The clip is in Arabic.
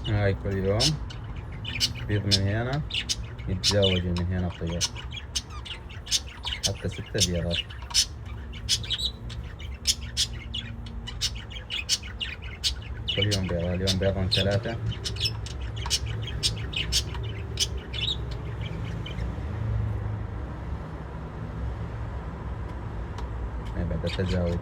هاي كل يوم بيض من هنا يتزاوج من هنا طيور، حتى 6 بيضات. كل يوم بيض، اليوم بيضهم 3. بدأ التزاوج.